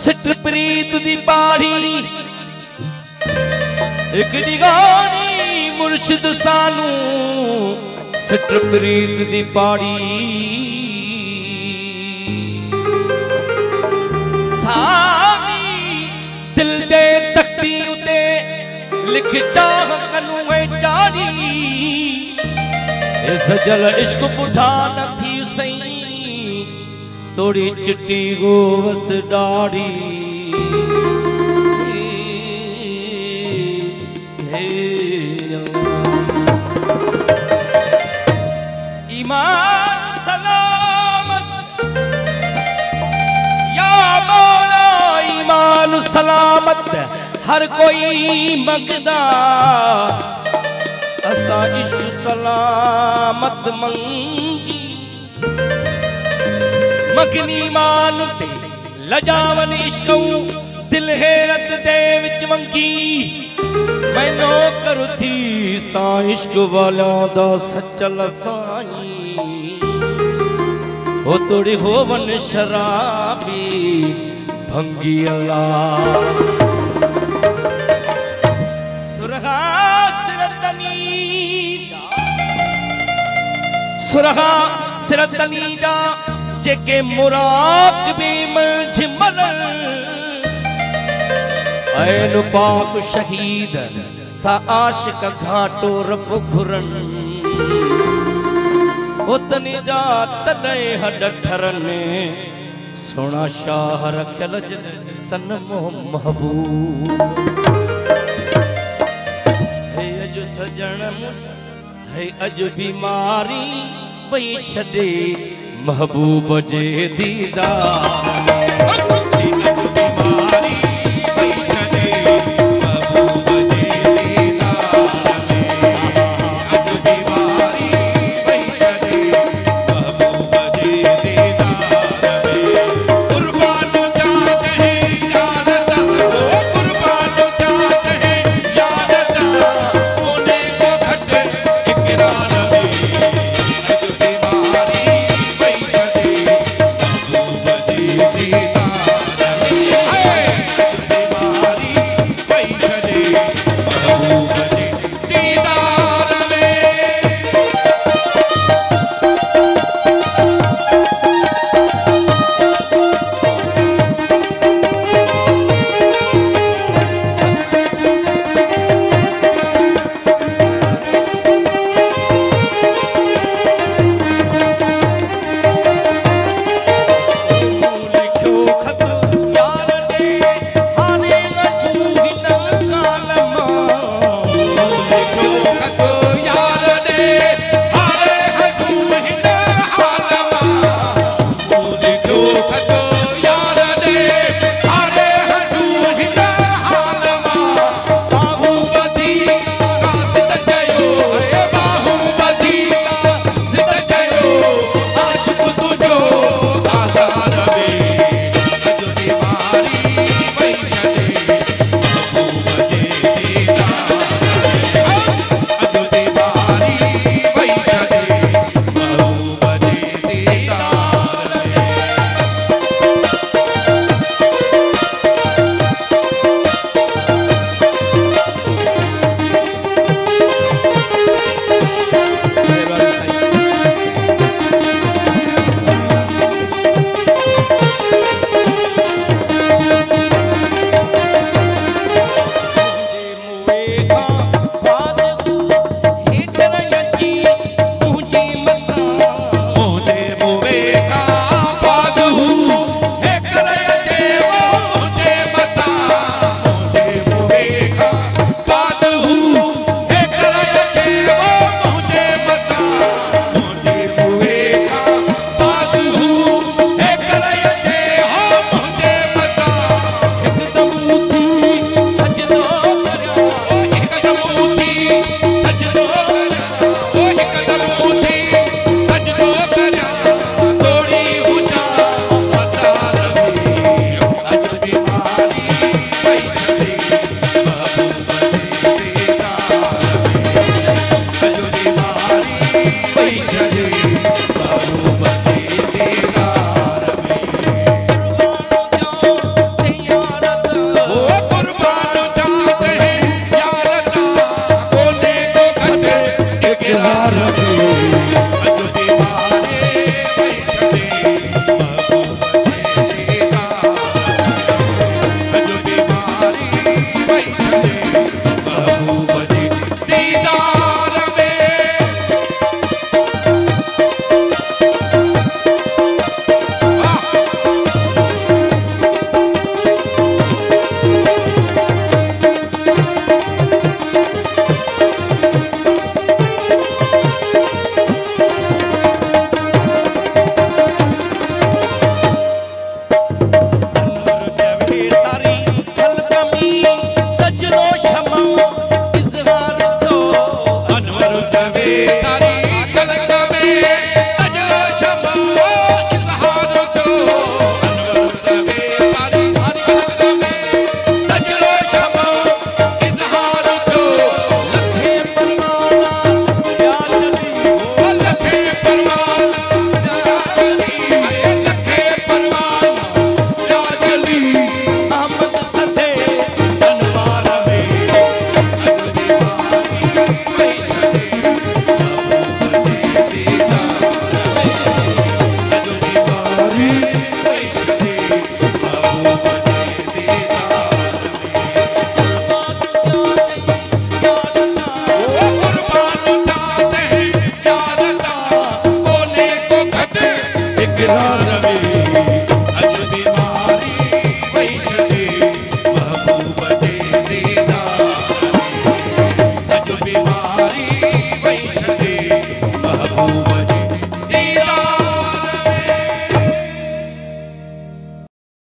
seat प्रीत दी पाड़ी एक निगानी मुर्शिद सानू सिट प्रीत दी पाड़ी सानी दिल दे तख्ती उते लिख चाह कनू है चाड़ी ए सजल इश्क पुठा न थी सही थोड़ी चिट्टी गोवस दाढ़ी ईमान सलामत या मौला ईमान सलामत हर कोई मंगदा असा इश्क सलामत मंगी मगनी मान ते लजावन इश्कऊ दिल हैरत दे विच मंगी मैनो करू थी सा इश्क वाला दा सचल साई हो तोड़ी होवन शराबी भंगी अल्लाह सुरहा सिरतनी जा जेके मुराकबे में झिमल ऐन पाक शहीद था आशिक घाटो रब घुरन उतनी जा तने हड ठरने सोना शाह रखल सन महबूब हे अज सजन है अज बीमारी वही छे महबूब जे दीदार दीदार महबूब